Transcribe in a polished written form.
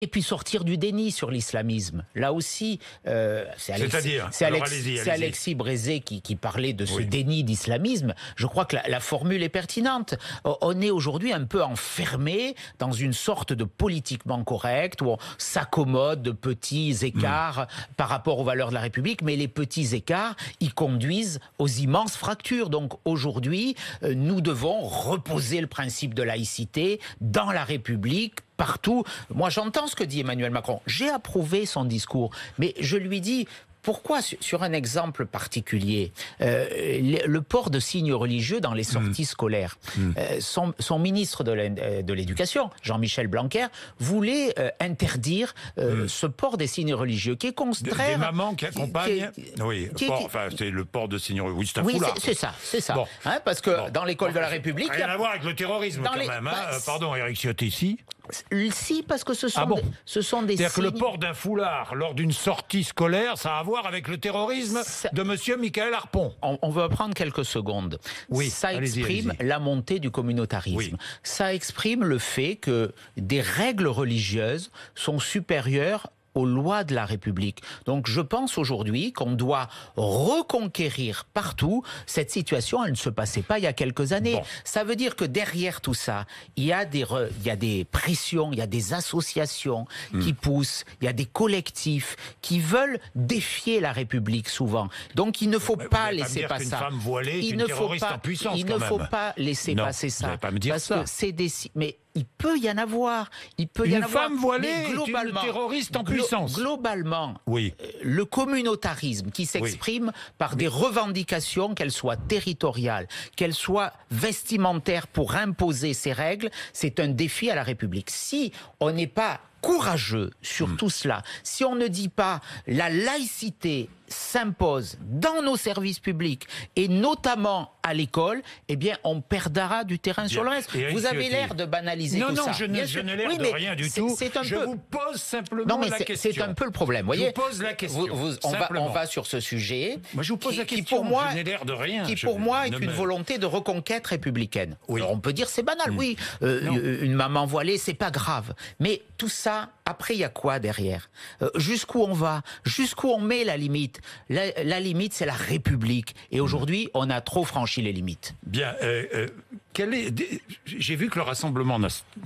Et puis sortir du déni sur l'islamisme. Là aussi, c'est Alexis Brézé qui parlait de ce déni d'islamisme. Je crois que la formule est pertinente. On est aujourd'hui un peu enfermé dans une sorte de politiquement correct où on s'accommode de petits écarts par rapport aux valeurs de la République, mais les petits écarts, ils conduisent aux immenses fractures. Donc aujourd'hui, nous devons reposer le principe de laïcité dans la République, partout. Moi, j'entends ce que dit Emmanuel Macron. J'ai approuvé son discours, mais je lui dis... Pourquoi, sur un exemple particulier, le port de signes religieux dans les sorties scolaires, son ministre de l'Éducation, Jean-Michel Blanquer, voulait interdire ce port des signes religieux, qui est contraire... Des mamans qui accompagnent... c'est le port de signes religieux. Oui, c'est un foulard. C'est ça. Bon. Hein, parce que dans l'école de la République... Rien à voir avec le terrorisme, quand même. Pardon, Éric Ciotti, ici. Si, parce que ce sont des signes... C'est-à-dire que le port d'un foulard lors d'une sortie scolaire, ça a à voir avec le terrorisme de monsieur Michael Harpon. On va prendre quelques secondes. Oui, ça exprime la montée du communautarisme. Oui. Ça exprime le fait que des règles religieuses sont supérieures aux lois de la République. Donc je pense aujourd'hui qu'on doit reconquérir partout cette situation. Elle ne se passait pas il y a quelques années. Bon. Ça veut dire que derrière tout ça, il y a des pressions, il y a des associations qui poussent, il y a des collectifs qui veulent défier la République souvent. Donc il ne faut pas laisser passer ça. Il ne faut pas laisser passer ça. Pas me dire parce ça. que c'est des... Mais il peut y en avoir. Une femme voilée est une terroriste en puissance. Globalement, le communautarisme qui s'exprime par des revendications, qu'elles soient territoriales, qu'elles soient vestimentaires pour imposer ces règles, c'est un défi à la République. Si on n'est pas courageux sur tout cela, si on ne dit pas la laïcité s'impose dans nos services publics et notamment à l'école, eh bien on perdra du terrain sur le reste. Vous avez l'air de banaliser tout ça. Non, je n'ai l'air de rien du tout. Je vous pose simplement la question. C'est un peu le problème. Voyez, je vous pose la question. On va sur ce sujet. Moi, je vous pose la question. Je n'ai l'air de rien. Qui pour moi est une volonté de reconquête républicaine. Alors, on peut dire c'est banal, une maman voilée, c'est pas grave. Mais tout ça, après, il y a quoi derrière? Jusqu'où on va? Jusqu'où on met la limite? La limite, c'est la République. Et aujourd'hui, on a trop franchi les limites. Bien. J'ai vu que le Rassemblement